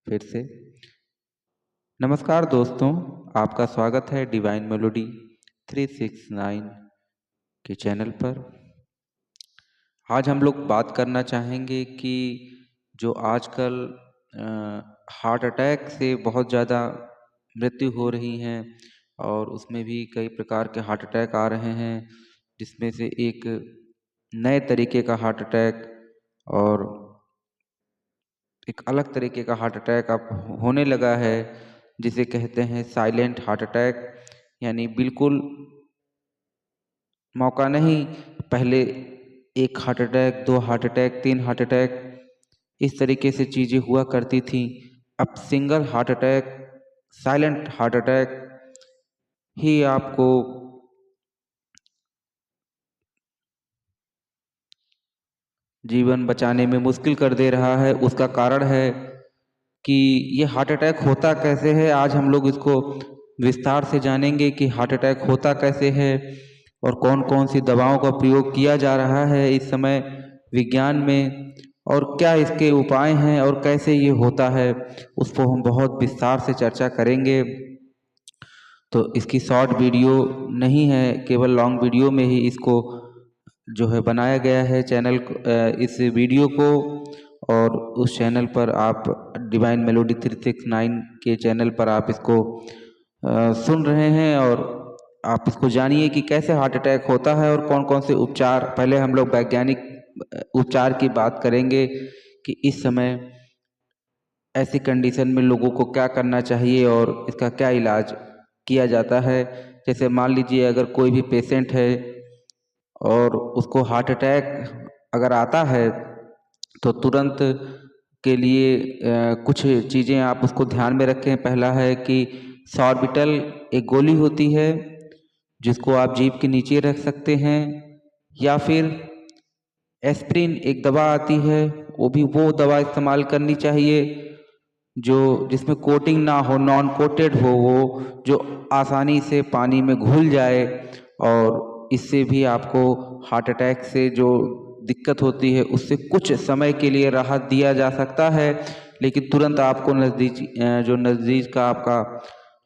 फिर से नमस्कार दोस्तों, आपका स्वागत है डिवाइन मेलोडी 369 के चैनल पर। आज हम लोग बात करना चाहेंगे कि जो आजकल हार्ट अटैक से बहुत ज़्यादा मृत्यु हो रही हैं और उसमें भी कई प्रकार के हार्ट अटैक आ रहे हैं, जिसमें से एक नए तरीके का हार्ट अटैक और एक अलग तरीके का हार्ट अटैक अब होने लगा है, जिसे कहते हैं साइलेंट हार्ट अटैक। यानी बिल्कुल मौका नहीं, पहले एक heart attack, 2 heart attack, 3 heart attack, इस तरीके से चीज़ें हुआ करती थी। अब single heart attack, silent heart attack ही आपको जीवन बचाने में मुश्किल कर दे रहा है। उसका कारण है कि ये हार्ट अटैक होता कैसे है। आज हम लोग इसको विस्तार से जानेंगे कि हार्ट अटैक होता कैसे है और कौन कौन सी दवाओं का प्रयोग किया जा रहा है इस समय विज्ञान में, और क्या इसके उपाय हैं और कैसे ये होता है, उसको हम बहुत विस्तार से चर्चा करेंगे। तो इसकी शॉर्ट वीडियो नहीं है, केवल लॉन्ग वीडियो में ही इसको जो है बनाया गया है चैनल इस वीडियो को। और उस चैनल पर आप डिवाइन मेलोडी 369 के चैनल पर आप इसको सुन रहे हैं और आप इसको जानिए कि कैसे हार्ट अटैक होता है और कौन कौन से उपचार। पहले हम लोग वैज्ञानिक उपचार की बात करेंगे कि इस समय ऐसी कंडीशन में लोगों को क्या करना चाहिए और इसका क्या इलाज किया जाता है। जैसे मान लीजिए अगर कोई भी पेशेंट है और उसको हार्ट अटैक अगर आता है तो तुरंत के लिए कुछ चीज़ें आप उसको ध्यान में रखें। पहला है कि सॉर्बिटल एक गोली होती है जिसको आप जीभ के नीचे रख सकते हैं, या फिर एस्प्रिन एक दवा आती है, वो दवा इस्तेमाल करनी चाहिए जो जिसमें कोटिंग ना हो, नॉन कोटेड हो, वो जो आसानी से पानी में घुल जाए। और इससे भी आपको हार्ट अटैक से जो दिक्कत होती है उससे कुछ समय के लिए राहत दिया जा सकता है। लेकिन तुरंत आपको जो नज़दीक का आपका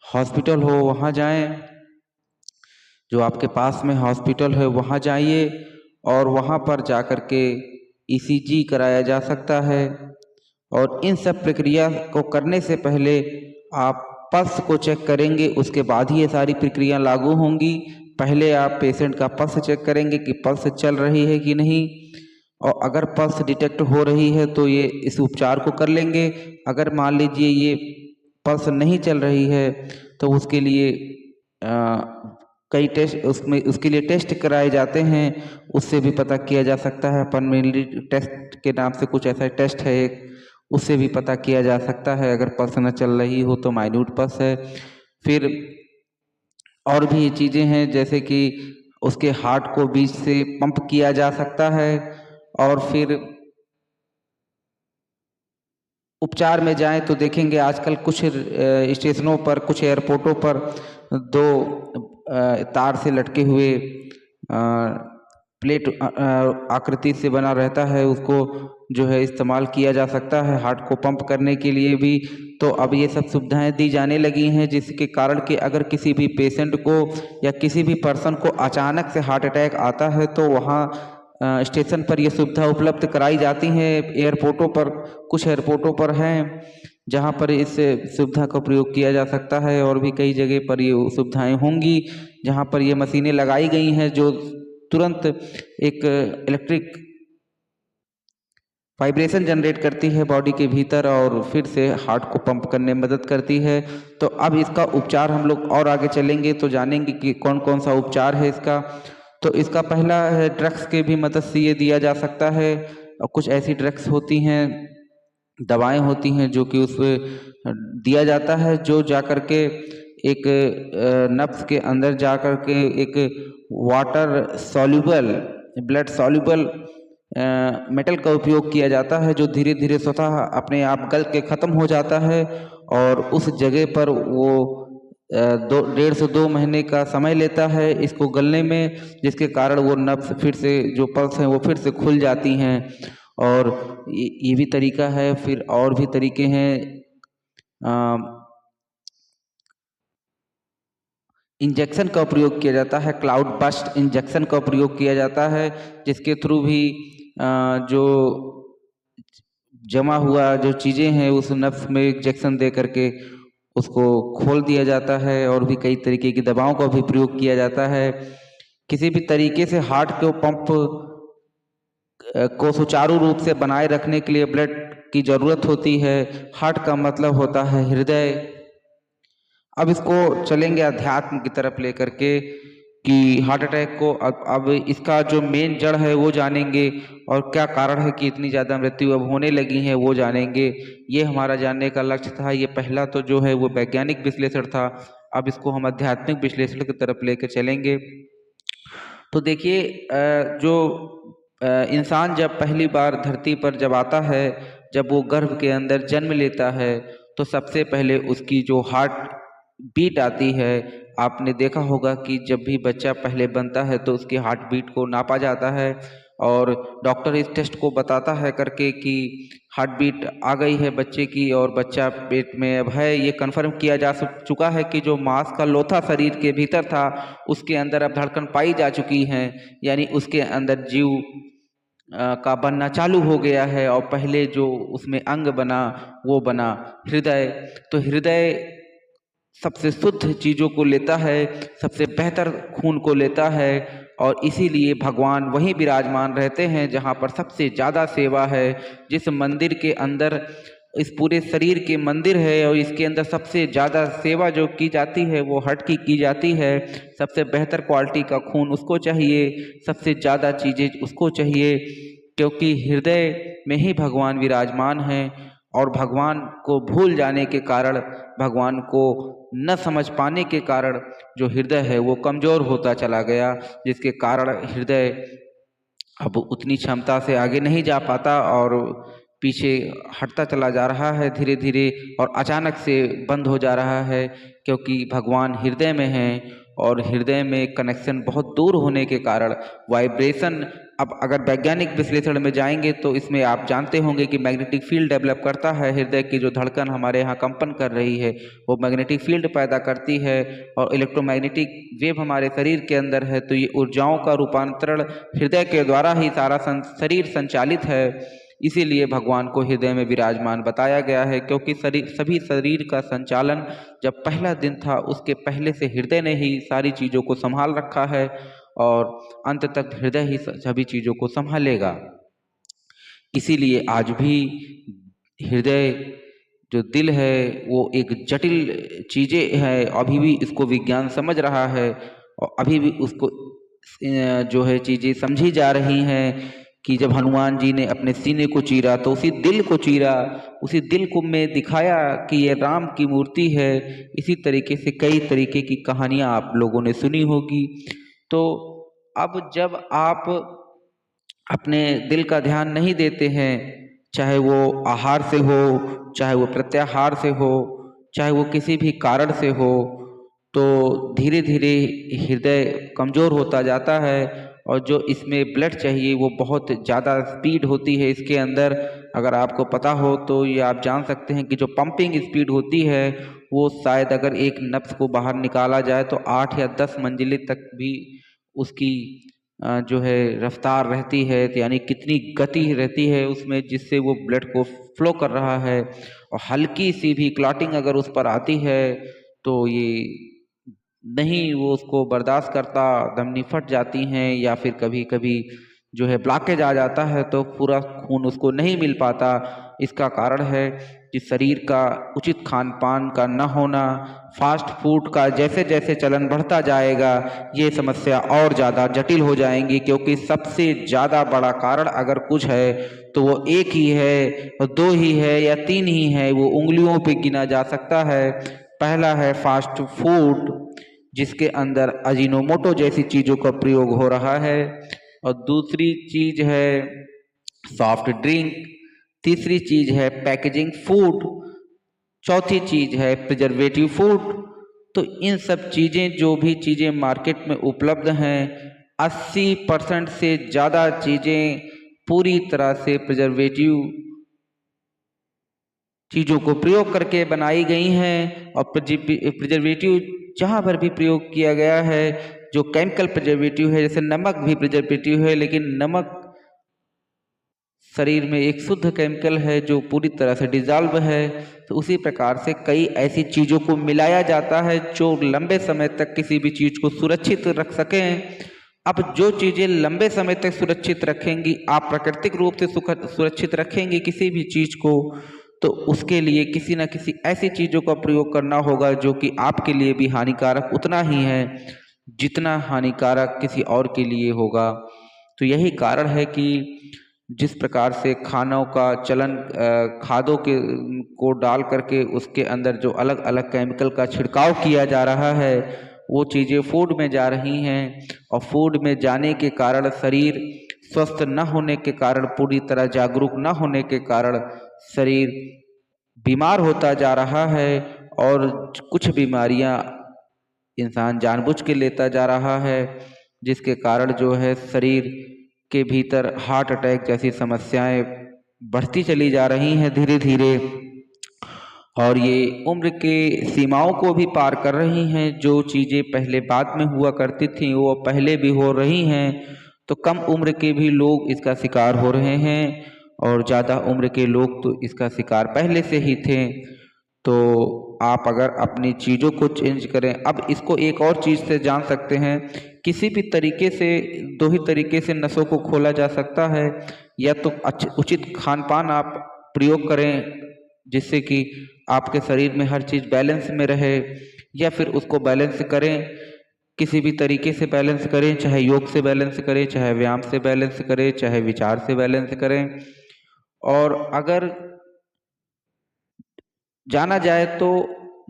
हॉस्पिटल हो वहाँ जाएं, जो आपके पास में हॉस्पिटल है वहाँ जाइए और वहाँ पर जा कर के ईसीजी कराया जा सकता है। और इन सब प्रक्रिया को करने से पहले आप पल्स को चेक करेंगे, उसके बाद ही ये सारी प्रक्रिया लागू होंगी। पहले आप पेशेंट का पल्स चेक करेंगे कि पल्स चल रही है कि नहीं, और अगर पल्स डिटेक्ट हो रही है तो ये इस उपचार को कर लेंगे। अगर मान लीजिए ये पल्स नहीं चल रही है तो उसके लिए कई टेस्ट उसके लिए टेस्ट कराए जाते हैं, उससे भी पता किया जा सकता है। पल्मोनरी टेस्ट के नाम से कुछ ऐसा टेस्ट है एक, उससे भी पता किया जा सकता है। अगर पल्स न चल रही हो तो माइन्यूट पल्स है। फिर और भी चीज़ें हैं जैसे कि उसके हार्ट को बीच से पंप किया जा सकता है। और फिर उपचार में जाएं तो देखेंगे आजकल कुछ स्टेशनों पर, कुछ एयरपोर्टों पर 2 तार से लटके हुए प्लेट आकृति से बना रहता है, उसको जो है इस्तेमाल किया जा सकता है हार्ट को पंप करने के लिए भी। तो अब ये सब सुविधाएं दी जाने लगी हैं, जिसके कारण कि अगर किसी भी पेशेंट को या किसी भी पर्सन को अचानक से हार्ट अटैक आता है तो वहाँ स्टेशन पर ये सुविधा उपलब्ध कराई जाती हैं। एयरपोर्टों पर, कुछ एयरपोर्टों पर हैं जहाँ पर इस सुविधा का प्रयोग किया जा सकता है, और भी कई जगह पर ये सुविधाएं होंगी जहाँ पर ये मशीनें लगाई गई हैं जो तुरंत एक इलेक्ट्रिक वाइब्रेशन जनरेट करती है बॉडी के भीतर और फिर से हार्ट को पंप करने में मदद करती है। तो अब इसका उपचार हम लोग और आगे चलेंगे तो जानेंगे कि कौन कौन सा उपचार है इसका। तो इसका पहला है ड्रग्स के भी मदद से ये दिया जा सकता है। और कुछ ऐसी ड्रग्स होती हैं, दवाएं होती हैं जो कि उसमें दिया जाता है, जो जा कर के एक नफ्स के अंदर जा कर के एक water soluble, blood soluble metal का उपयोग किया जाता है, जो धीरे धीरे स्वतः अपने आप गल के ख़त्म हो जाता है। और उस जगह पर वो 1.5 से 2 महीने का समय लेता है इसको गलने में, जिसके कारण वो नब्स फिर से, जो पल्स हैं वो फिर से खुल जाती हैं। और ये भी तरीका है। फिर और भी तरीके हैं, इंजेक्शन का प्रयोग किया जाता है, क्लाउड बस्ट इंजेक्शन का प्रयोग किया जाता है, जिसके थ्रू भी जो जमा हुआ जो चीज़ें हैं उस नफ्स में इंजेक्शन दे करके उसको खोल दिया जाता है। और भी कई तरीके की दवाओं का भी प्रयोग किया जाता है। किसी भी तरीके से हार्ट को पंप को सुचारू रूप से बनाए रखने के लिए ब्लड की ज़रूरत होती है। हार्ट का मतलब होता है हृदय। अब इसको चलेंगे अध्यात्म की तरफ लेकर के कि हार्ट अटैक को अब इसका जो मेन जड़ है वो जानेंगे, और क्या कारण है कि इतनी ज़्यादा मृत्यु अब होने लगी है वो जानेंगे। ये हमारा जानने का लक्ष्य था। ये पहला तो जो है वो वैज्ञानिक विश्लेषण था। अब इसको हम आध्यात्मिक विश्लेषण की तरफ लेकर चलेंगे। तो देखिए, जो इंसान जब पहली बार धरती पर जब आता है, जब वो गर्भ के अंदर जन्म लेता है, तो सबसे पहले उसकी जो हार्ट बीट आती है। आपने देखा होगा कि जब भी बच्चा पहले बनता है तो उसकी हार्ट बीट को नापा जाता है, और डॉक्टर इस टेस्ट को बताता है करके कि हार्ट बीट आ गई है बच्चे की और बच्चा पेट में अब है। ये कन्फर्म किया जा चुका है कि जो मांस का लोथा शरीर के भीतर था उसके अंदर अब धड़कन पाई जा चुकी है, यानी उसके अंदर जीव का बनना चालू हो गया है। और पहले जो उसमें अंग बना वो बना हृदय। तो हृदय सबसे शुद्ध चीज़ों को लेता है, सबसे बेहतर खून को लेता है, और इसीलिए भगवान वहीं विराजमान रहते हैं जहाँ पर सबसे ज़्यादा सेवा है। जिस मंदिर के अंदर इस पूरे शरीर के मंदिर है और इसके अंदर सबसे ज़्यादा सेवा जो की जाती है वो हार्ट की जाती है। सबसे बेहतर क्वालिटी का खून उसको चाहिए, सबसे ज़्यादा चीज़ें उसको चाहिए, क्योंकि हृदय में ही भगवान विराजमान हैं। और भगवान को भूल जाने के कारण, भगवान को न समझ पाने के कारण जो हृदय है वो कमज़ोर होता चला गया, जिसके कारण हृदय अब उतनी क्षमता से आगे नहीं जा पाता और पीछे हटता चला जा रहा है धीरे धीरे, और अचानक से बंद हो जा रहा है, क्योंकि भगवान हृदय में हैं और हृदय में कनेक्शन बहुत दूर होने के कारण वाइब्रेशन। अब अगर वैज्ञानिक विश्लेषण में जाएंगे तो इसमें आप जानते होंगे कि मैग्नेटिक फील्ड डेवलप करता है। हृदय की जो धड़कन हमारे यहाँ कंपन कर रही है वो मैग्नेटिक फील्ड पैदा करती है, और इलेक्ट्रोमैग्नेटिक वेव हमारे शरीर के अंदर है। तो ये ऊर्जाओं का रूपांतरण हृदय के द्वारा ही सारा शरीर संचालित है। इसीलिए भगवान को हृदय में विराजमान बताया गया है, क्योंकि सभी शरीर का संचालन जब पहला दिन था उसके पहले से हृदय ने ही सारी चीज़ों को संभाल रखा है, और अंत तक हृदय ही सभी चीज़ों को संभालेगा। इसीलिए आज भी हृदय जो दिल है वो एक जटिल चीज़ें है, अभी भी इसको विज्ञान समझ रहा है, और अभी भी उसको जो है चीज़ें समझी जा रही हैं कि जब हनुमान जी ने अपने सीने को चीरा तो उसी दिल को चीरा, उसी दिल को में दिखाया कि ये राम की मूर्ति है। इसी तरीके से कई तरीके की कहानियाँ आप लोगों ने सुनी होगी। तो अब जब आप अपने दिल का ध्यान नहीं देते हैं, चाहे वो आहार से हो, चाहे वो प्रत्याहार से हो, चाहे वो किसी भी कारण से हो, तो धीरे धीरे हृदय कमज़ोर होता जाता है, और जो इसमें ब्लड चाहिए वो बहुत ज़्यादा स्पीड होती है इसके अंदर। अगर आपको पता हो तो ये आप जान सकते हैं कि जो पंपिंग स्पीड होती है वो शायद अगर एक नब्ज़ को बाहर निकाला जाए तो 8 या 10 मंजिले तक भी उसकी जो है रफ्तार रहती है, यानी कितनी गति रहती है उसमें जिससे वो ब्लड को फ्लो कर रहा है। और हल्की सी भी क्लॉटिंग अगर उस पर आती है तो ये नहीं वो उसको बर्दाश्त करता, धमनी फट जाती हैं, या फिर कभी कभी जो है ब्लॉकेज आ जाता है तो पूरा खून उसको नहीं मिल पाता। इसका कारण है कि शरीर का उचित खान पान का न होना, फास्ट फूड का जैसे जैसे चलन बढ़ता जाएगा ये समस्या और ज़्यादा जटिल हो जाएंगी, क्योंकि सबसे ज़्यादा बड़ा कारण अगर कुछ है तो वो एक ही है, और दो ही है या तीन ही है, वो उंगलियों पे गिना जा सकता है। पहला है फास्ट फूड, जिसके अंदर अजीनोमोटो जैसी चीज़ों का प्रयोग हो रहा है, और दूसरी चीज़ है सॉफ्ट ड्रिंक, तीसरी चीज़ है पैकेजिंग फूड, चौथी चीज़ है प्रिजर्वेटिव फूड। तो इन सब चीज़ें जो भी चीज़ें मार्केट में उपलब्ध हैं 80% से ज़्यादा चीज़ें पूरी तरह से प्रिजर्वेटिव चीज़ों को प्रयोग करके बनाई गई हैं। और प्रिजर्वेटिव जहाँ पर भी प्रयोग किया गया है, जो केमिकल प्रिजर्वेटिव है, जैसे नमक भी प्रिजर्वेटिव है, लेकिन नमक शरीर में एक शुद्ध केमिकल है जो पूरी तरह से डिजॉल्व है। तो उसी प्रकार से कई ऐसी चीज़ों को मिलाया जाता है जो लंबे समय तक किसी भी चीज़ को सुरक्षित रख सकें। अब जो चीज़ें लंबे समय तक सुरक्षित रखेंगी, आप प्राकृतिक रूप से सुरक्षित रखेंगे किसी भी चीज़ को, तो उसके लिए किसी न किसी ऐसी चीज़ों का प्रयोग करना होगा जो कि आपके लिए भी हानिकारक उतना ही है जितना हानिकारक किसी और के लिए होगा। तो यही कारण है कि जिस प्रकार से खानों का चलन खादों के को डाल करके उसके अंदर जो अलग अलग केमिकल का छिड़काव किया जा रहा है, वो चीज़ें फूड में जा रही हैं। और फूड में जाने के कारण शरीर स्वस्थ न होने के कारण, पूरी तरह जागरूक न होने के कारण शरीर बीमार होता जा रहा है। और कुछ बीमारियां इंसान जानबूझ के लेता जा रहा है, जिसके कारण जो है शरीर के भीतर हार्ट अटैक जैसी समस्याएं बढ़ती चली जा रही हैं धीरे धीरे। और ये उम्र के सीमाओं को भी पार कर रही हैं। जो चीज़ें पहले बाद में हुआ करती थी वो पहले भी हो रही हैं। तो कम उम्र के भी लोग इसका शिकार हो रहे हैं, और ज़्यादा उम्र के लोग तो इसका शिकार पहले से ही थे। तो आप अगर अपनी चीज़ों को चेंज करें, अब इसको एक और चीज़ से जान सकते हैं। किसी भी तरीके से दो ही तरीके से नसों को खोला जा सकता है। या तो उचित खान पान आप प्रयोग करें जिससे कि आपके शरीर में हर चीज़ बैलेंस में रहे, या फिर उसको बैलेंस करें, किसी भी तरीके से बैलेंस करें, चाहे योग से बैलेंस करें, चाहे व्यायाम से बैलेंस करें, चाहे विचार से बैलेंस करें। और अगर जाना जाए तो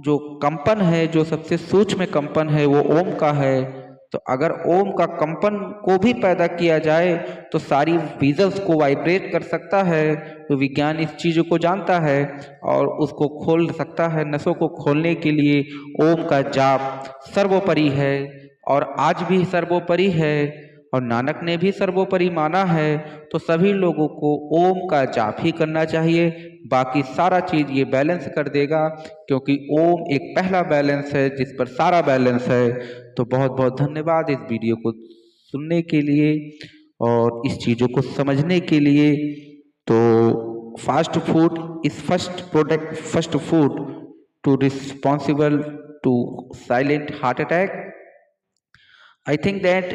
जो कंपन है, जो सबसे सूक्ष्म कंपन है वो ओम का है। तो अगर ओम का कंपन को भी पैदा किया जाए तो सारी विजल्स को वाइब्रेट कर सकता है। तो विज्ञान इस चीज़ को जानता है और उसको खोल सकता है। नसों को खोलने के लिए ओम का जाप सर्वोपरि है, और आज भी सर्वोपरि है, और नानक ने भी सर्वोपरि माना है। तो सभी लोगों को ओम का जाप ही करना चाहिए। बाकी सारा चीज़ ये बैलेंस कर देगा, क्योंकि ओम एक पहला बैलेंस है जिस पर सारा बैलेंस है। तो बहुत बहुत धन्यवाद इस वीडियो को सुनने के लिए और इस चीज़ों को समझने के लिए। तो fast food is first food to responsible to silent heart attack. I think that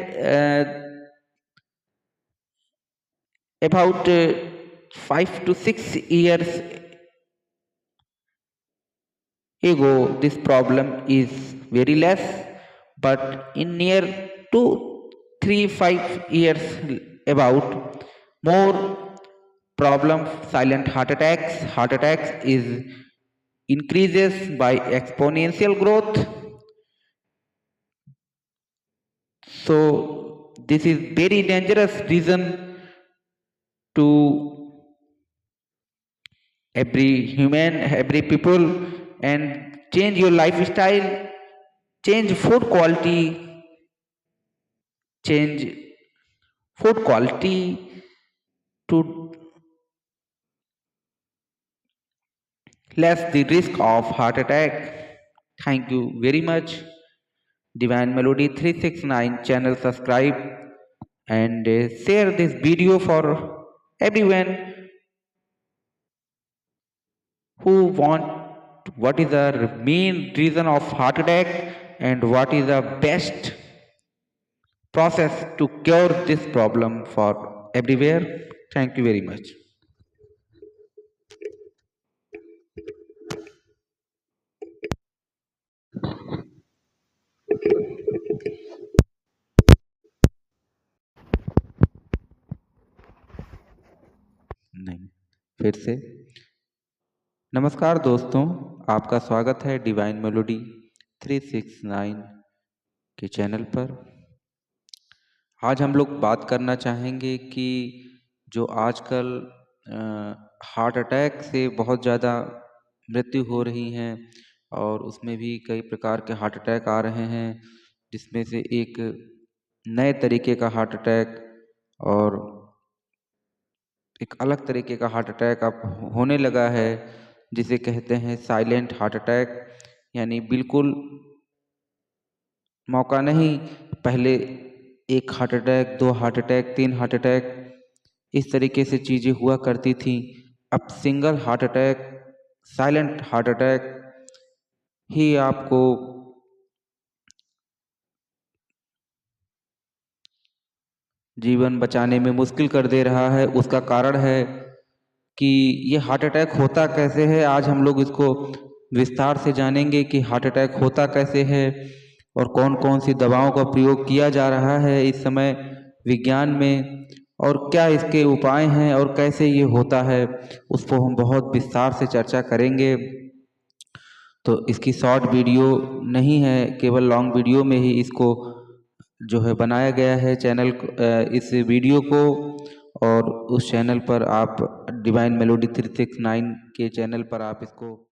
about 5 to 6 years ago, this problem is very less, but in near 2, 3, 5 years about more problem silent heart attacks is increases by exponential growth. So this is very dangerous reason to every human, every people, and change your lifestyle, change food quality, change food quality to less the risk of heart attack. Thank you very much. Divine Melody 369 channel subscribe and share this video for everyone who want what is the main reason of heart attack and what is the best process to cure this problem for everywhere. Thank you very much. नहीं, फिर से नमस्कार दोस्तों, आपका स्वागत है divine melody 369 के channel पर। आज हम लोग बात करना चाहेंगे कि जो आजकल हार्ट अटैक से बहुत ज़्यादा मृत्यु हो रही हैं, और उसमें भी कई प्रकार के हार्ट अटैक आ रहे हैं, जिसमें से एक नए तरीके का हार्ट अटैक और एक अलग तरीके का हार्ट अटैक अब होने लगा है। जिसे कहते हैं साइलेंट हार्ट अटैक, यानी बिल्कुल मौका नहीं। पहले एक heart attack, 2 heart attack, 3 heart attack, इस तरीके से चीज़ें हुआ करती थी। अब single heart attack, silent heart attack ही आपको जीवन बचाने में मुश्किल कर दे रहा है। उसका कारण है कि ये हार्ट अटैक होता कैसे है। आज हम लोग इसको विस्तार से जानेंगे कि हार्ट अटैक होता कैसे है और कौन कौन सी दवाओं का प्रयोग किया जा रहा है इस समय विज्ञान में, और क्या इसके उपाय हैं और कैसे ये होता है, उसको हम बहुत विस्तार से चर्चा करेंगे। तो इसकी शॉर्ट वीडियो नहीं है, केवल लॉन्ग वीडियो में ही इसको जो है बनाया गया है चैनल इस वीडियो को। और उस चैनल पर आप डिवाइन मेलोडी 369 के चैनल पर आप इसको